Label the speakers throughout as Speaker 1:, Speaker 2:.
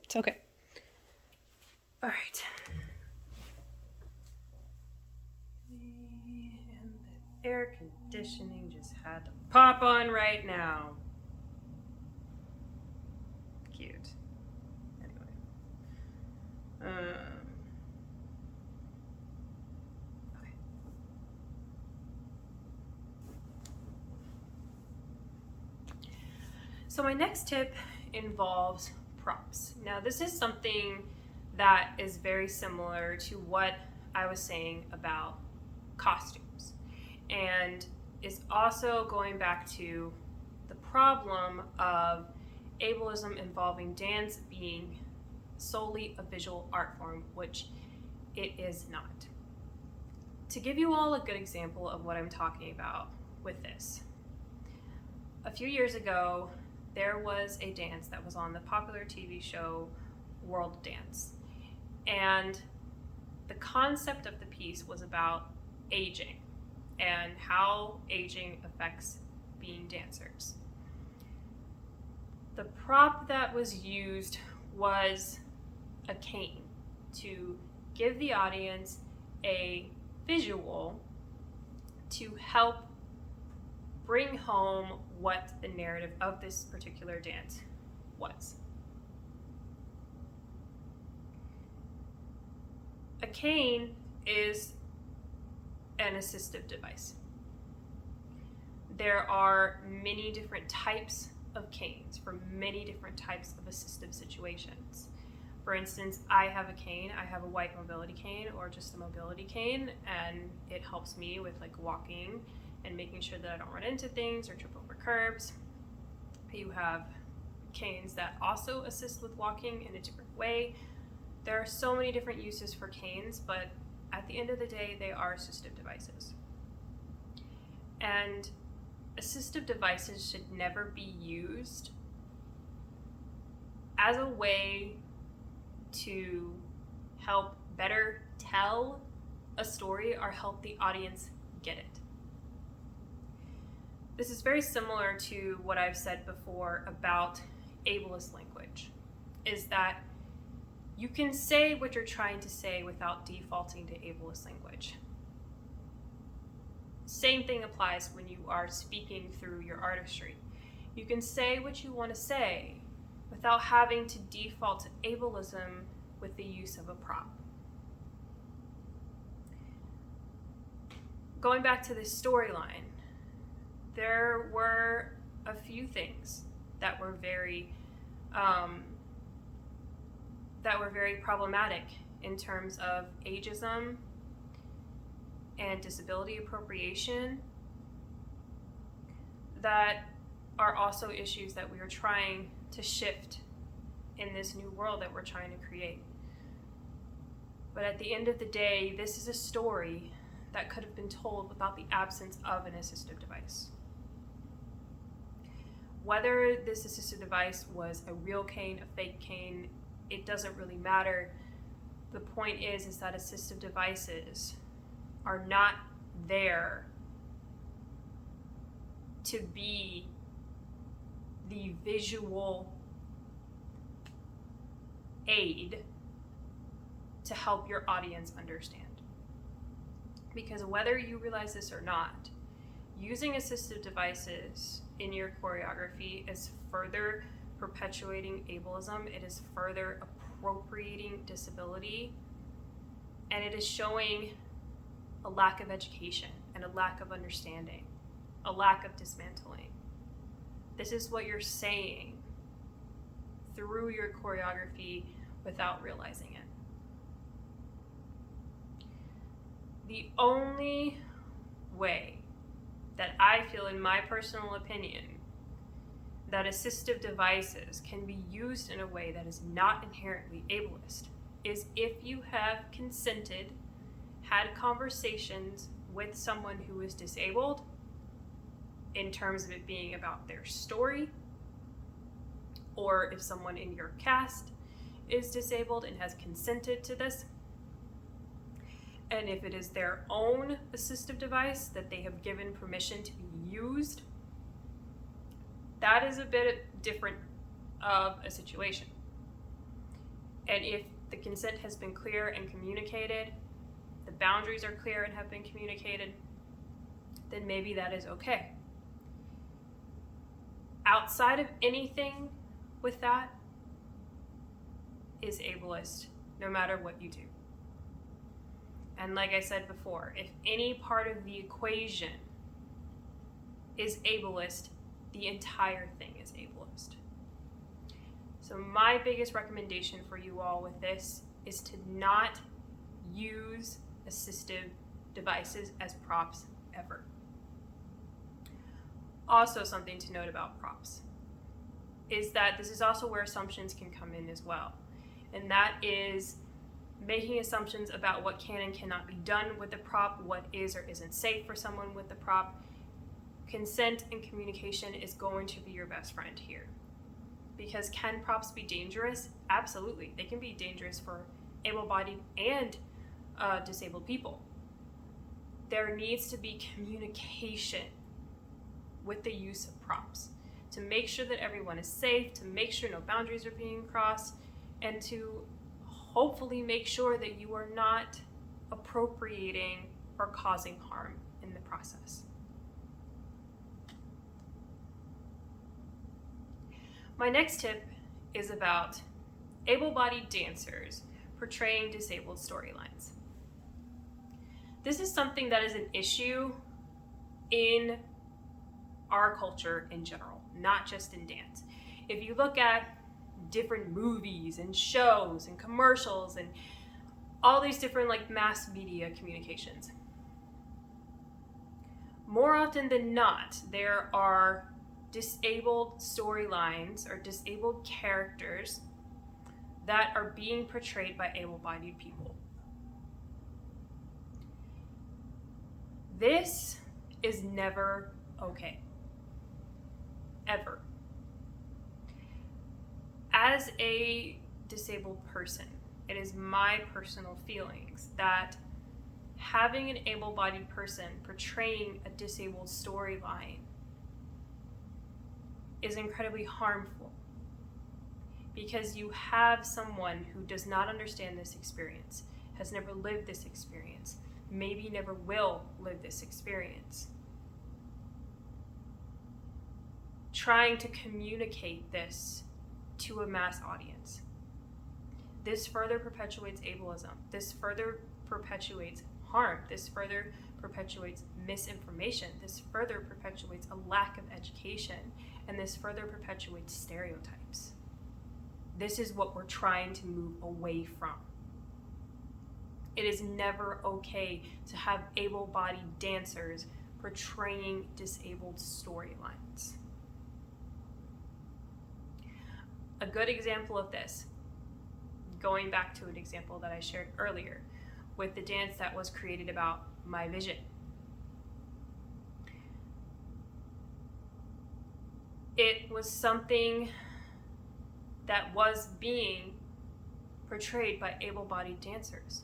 Speaker 1: It's okay. All right. And the air conditioning just had to pop on right now. Cute. Anyway. Okay. So my next tip involves props. Now this is something that is very similar to what I was saying about costumes, and is also going back to the problem of ableism involving dance being solely a visual art form, which it is not. To give you all a good example of what I'm talking about with this, a few years ago there was a dance that was on the popular TV show World Dance, and the concept of the piece was about aging and how aging affects being dancers. The prop that was used was a cane to give the audience a visual to help bring home what the narrative of this particular dance was. A cane is an assistive device. There are many different types of canes for many different types of assistive situations. For instance, I have a cane. I have a white mobility cane or just a mobility cane, and it helps me with like walking and making sure that I don't run into things or trip over curbs. You have canes that also assist with walking in a different way. There are so many different uses for canes, but at the end of the day, they are assistive devices. And assistive devices should never be used as a way to help better tell a story or help the audience get it. This is very similar to what I've said before about ableist language, is that you can say what you're trying to say without defaulting to ableist language. Same thing applies when you are speaking through your artistry. You can say what you want to say without having to default to ableism with the use of a prop. Going back to this storyline, there were a few things that were very problematic in terms of ageism and disability appropriation that are also issues that we are trying to shift in this new world that we're trying to create. But at the end of the day, this is a story that could have been told without the absence of an assistive device. Whether this assistive device was a real cane, a fake cane, it doesn't really matter. The point is that assistive devices are not there to be the visual aid to help your audience understand. Because whether you realize this or not, using assistive devices in your choreography is further perpetuating ableism, it is further appropriating disability, and it is showing a lack of education and a lack of understanding, a lack of dismantling. This is what you're saying through your choreography without realizing it. The only way that I feel, in my personal opinion, that assistive devices can be used in a way that is not inherently ableist is if you have consented, had conversations with someone who is disabled in terms of it being about their story, or if someone in your cast is disabled and has consented to this, and if it is their own assistive device that they have given permission to be used, that is a bit different of a situation. And if the consent has been clear and communicated, the boundaries are clear and have been communicated, then maybe that is okay. Outside of anything with that is ableist, no matter what you do. And like I said before, if any part of the equation is ableist, the entire thing is ableist. So my biggest recommendation for you all with this is to not use assistive devices as props ever. Also, something to note about props is that this is also where assumptions can come in as well. And that is making assumptions about what can and cannot be done with the prop, what is or isn't safe for someone with the prop. Consent and communication is going to be your best friend here. Because can props be dangerous? Absolutely. They can be dangerous for able-bodied and disabled people. There needs to be communication with the use of props to make sure that everyone is safe, to make sure no boundaries are being crossed, and to hopefully make sure that you are not appropriating or causing harm in the process. My next tip is about able-bodied dancers portraying disabled storylines. This is something that is an issue in our culture in general, not just in dance. If you look at different movies and shows and commercials and all these different like mass media communications, more often than not, there are disabled storylines or disabled characters that are being portrayed by able-bodied people. This is never okay. Ever. As a disabled person, it is my personal feelings that having an able-bodied person portraying a disabled storyline is incredibly harmful, because you have someone who does not understand this experience, has never lived this experience, maybe never will live this experience, trying to communicate this to a mass audience. This further perpetuates ableism. This further perpetuates harm. This further perpetuates misinformation. This further perpetuates a lack of education. And this further perpetuates stereotypes. This is what we're trying to move away from. It is never okay to have able-bodied dancers portraying disabled storylines. A good example of this, going back to an example that I shared earlier, with the dance that was created about my vision. It was something that was being portrayed by able-bodied dancers.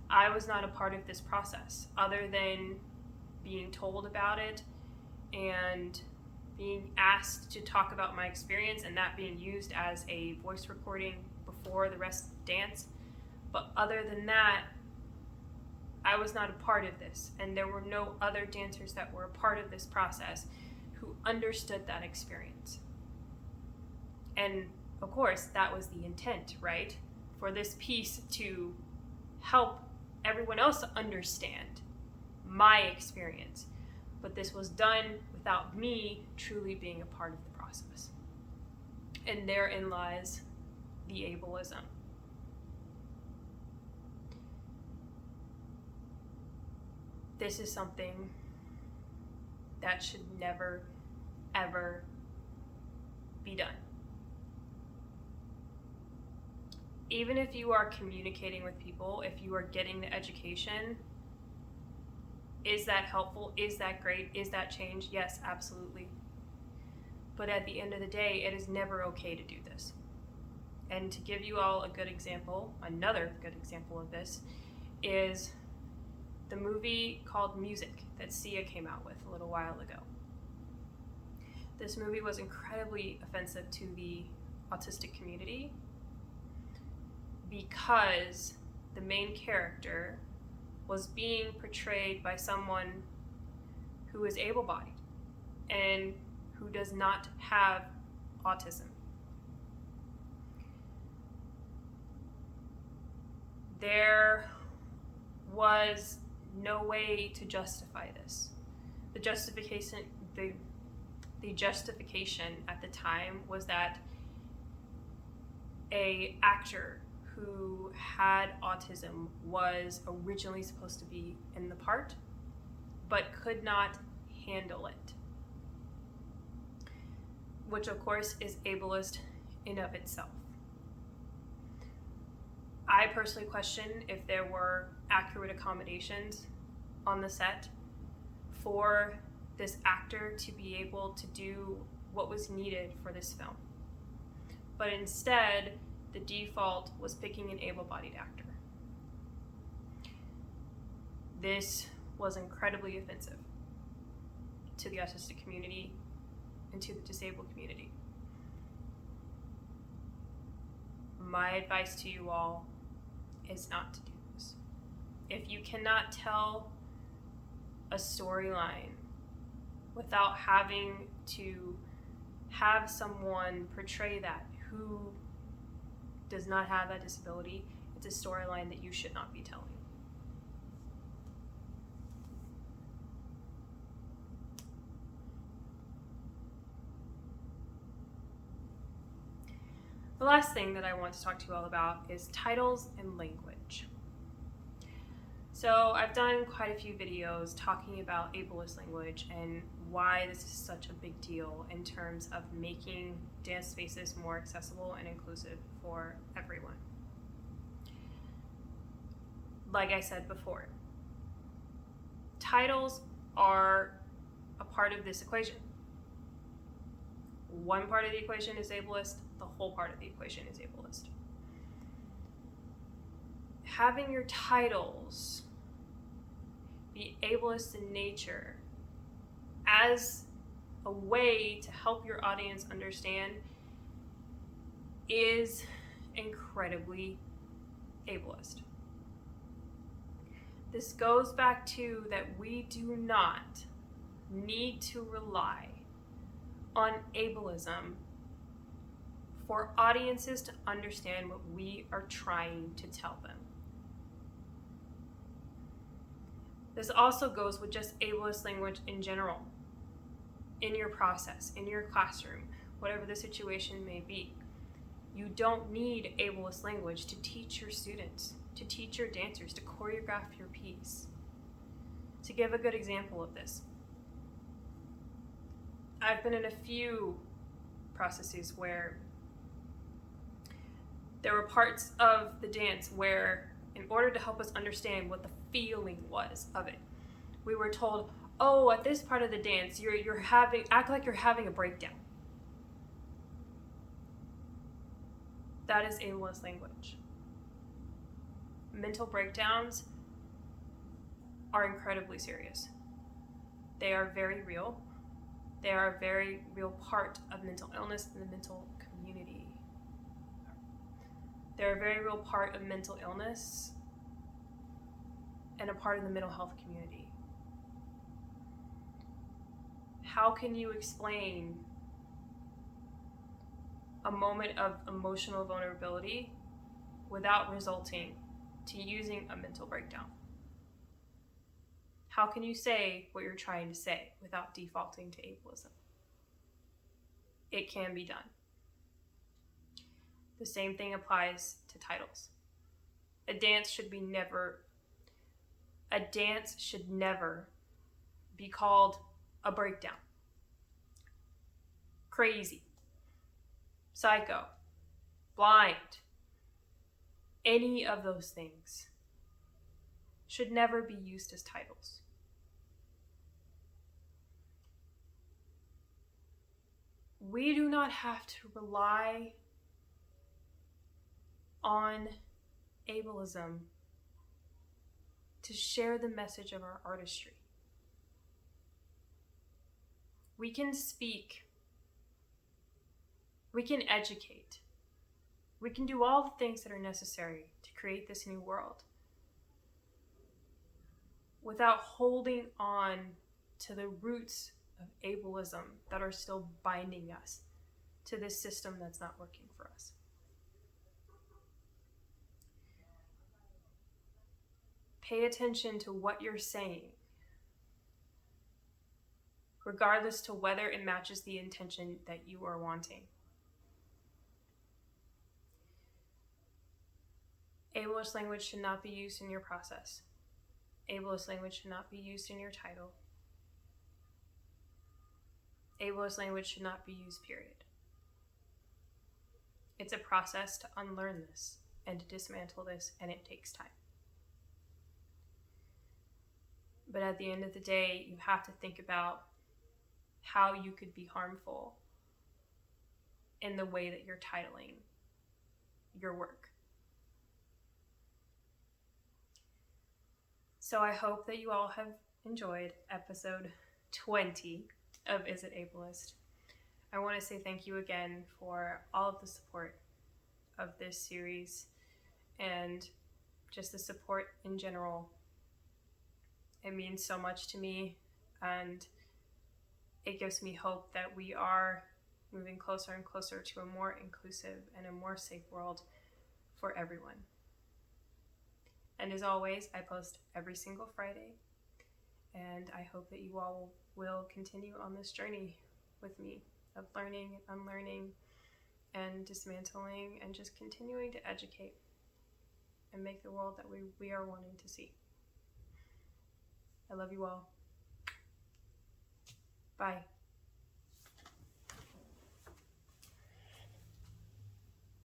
Speaker 1: I was not a part of this process, other than being told about it and being asked to talk about my experience, and that being used as a voice recording before the rest dance. But other than that, I was not a part of this, and there were no other dancers that were a part of this process who understood that experience. And of course, that was the intent, right? For this piece to help everyone else understand my experience. But this was done without me truly being a part of the process. And therein lies the ableism. This is something that should never, ever be done. Even if you are communicating with people, if you are getting the education, is that helpful? Is that great? Is that change? Yes, absolutely. But at the end of the day, it is never okay to do this. And to give you all a good example, another good example of this, is the movie called Music that Sia came out with a little while ago. This movie was incredibly offensive to the autistic community. because the main character was being portrayed by someone who is able-bodied and who does not have autism. There was no way to justify this. The justification at the time was that a actor who had autism was originally supposed to be in the part, but could not handle it, which of course is ableist in of itself. I personally question if there were accurate accommodations on the set for this actor to be able to do what was needed for this film. But instead, the default was picking an able-bodied actor. This was incredibly offensive to the autistic community and to the disabled community. My advice to you all is not to do this. If you cannot tell a storyline without having to have someone portray that who does not have that disability, it's a storyline that you should not be telling. The last thing that I want to talk to you all about is titles and language. So I've done quite a few videos talking about ableist language and why this is such a big deal in terms of making dance spaces more accessible and inclusive for everyone. Like I said before, titles are a part of this equation. One part of the equation is ableist, the whole part of the equation is ableist. Having your titles be ableist in nature as a way to help your audience understand is incredibly ableist. This goes back to that we do not need to rely on ableism for audiences to understand what we are trying to tell them. This also goes with just ableist language in general, in your process, in your classroom, whatever the situation may be. You don't need ableist language to teach your students, to teach your dancers, to choreograph your piece. To give a good example of this, I've been in a few processes where there were parts of the dance where, in order to help us understand what the feeling was of it, we were told, oh, at this part of the dance, act like you're having a breakdown. That is ableist language. Mental breakdowns are incredibly serious. They are very real. They are a very real part of mental illness in the mental community. They're a very real part of mental illness and a part of the mental health community. How can you explain a moment of emotional vulnerability without resulting to using a mental breakdown? How can you say what you're trying to say without defaulting to ableism? It can be done. The same thing applies to titles. A dance should never be called a breakdown, crazy, psycho, blind. Any of those things should never be used as titles. We do not have to rely on ableism to share the message of our artistry. We can speak, we can educate, We can do all the things that are necessary to create this new world without holding on to the roots of ableism that are still binding us to this system that's not working for us. Pay attention to what you're saying, regardless to whether it matches the intention that you are wanting. Ableist language should not be used in your process. Ableist language should not be used in your title. Ableist language should not be used, period. It's a process to unlearn this and to dismantle this, and it takes time. But at the end of the day, you have to think about how you could be harmful in the way that you're titling your work. So I hope that you all have enjoyed episode 20 of Is It Ableist? I want to say thank you again for all of the support of this series and just the support in general. It means so much to me, and it gives me hope that we are moving closer and closer to a more inclusive and a more safe world for everyone. And as always, I post every single Friday, and I hope that you all will continue on this journey with me of learning, unlearning, and dismantling, and just continuing to educate and make the world that we are wanting to see. I love you all. Bye.